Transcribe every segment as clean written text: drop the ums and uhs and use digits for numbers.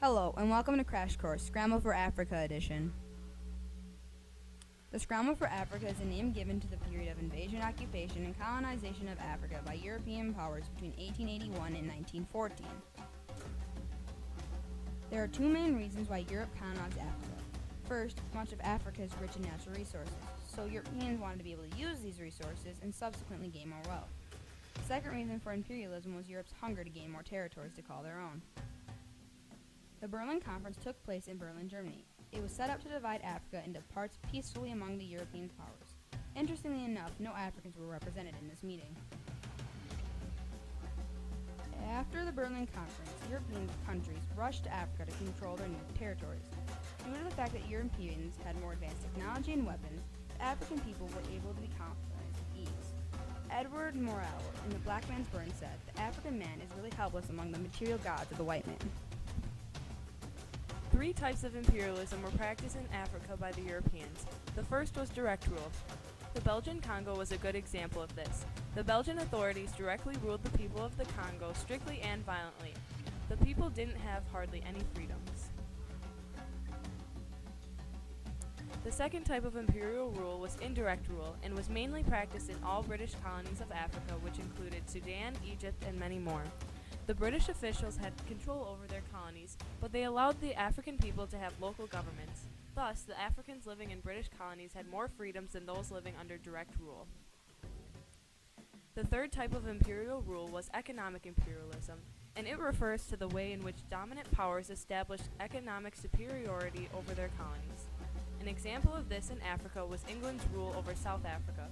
Hello, and welcome to Crash Course, Scramble for Africa edition. The Scramble for Africa is a name given to the period of invasion, occupation, and colonization of Africa by European powers between 1881 and 1914. There are two main reasons why Europe colonized Africa. First, much of Africa is rich in natural resources, so Europeans wanted to be able to use these resources and subsequently gain more wealth. The second reason for imperialism was Europe's hunger to gain more territories to call their own. The Berlin Conference took place in Berlin, Germany. It was set up to divide Africa into parts peacefully among the European powers. Interestingly enough, no Africans were represented in this meeting. After the Berlin Conference, European countries rushed to Africa to control their new territories. Due to the fact that Europeans had more advanced technology and weapons, the African people were able to be colonized with ease. Edward Morel in The Black Man's Burn said, "The African man is really helpless among the material gods of the white man." Three types of imperialism were practiced in Africa by the Europeans. The first was direct rule. The Belgian Congo was a good example of this. The Belgian authorities directly ruled the people of the Congo strictly and violently. The people didn't have hardly any freedoms. The second type of imperial rule was indirect rule and was mainly practiced in all British colonies of Africa, which included Sudan, Egypt, and many more. The British officials had control over their colonies, but they allowed the African people to have local governments. Thus, the Africans living in British colonies had more freedoms than those living under direct rule. The third type of imperial rule was economic imperialism, and it refers to the way in which dominant powers established economic superiority over their colonies. An example of this in Africa was England's rule over South Africa.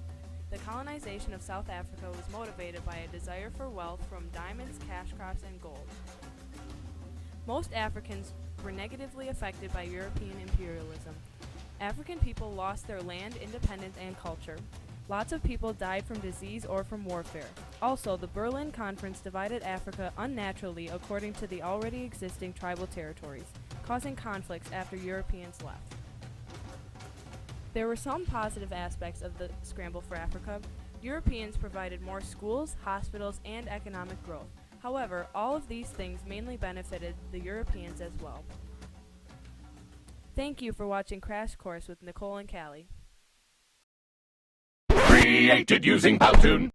The colonization of South Africa was motivated by a desire for wealth from diamonds, cash crops, and gold. Most Africans were negatively affected by European imperialism. African people lost their land, independence, and culture. Lots of people died from disease or from warfare. Also, the Berlin Conference divided Africa unnaturally according to the already existing tribal territories, causing conflicts after Europeans left. There were some positive aspects of the Scramble for Africa. Europeans provided more schools, hospitals, and economic growth. However, all of these things mainly benefited the Europeans as well. Thank you for watching Crash Course with Nicole and Callie. Created using Powtoon.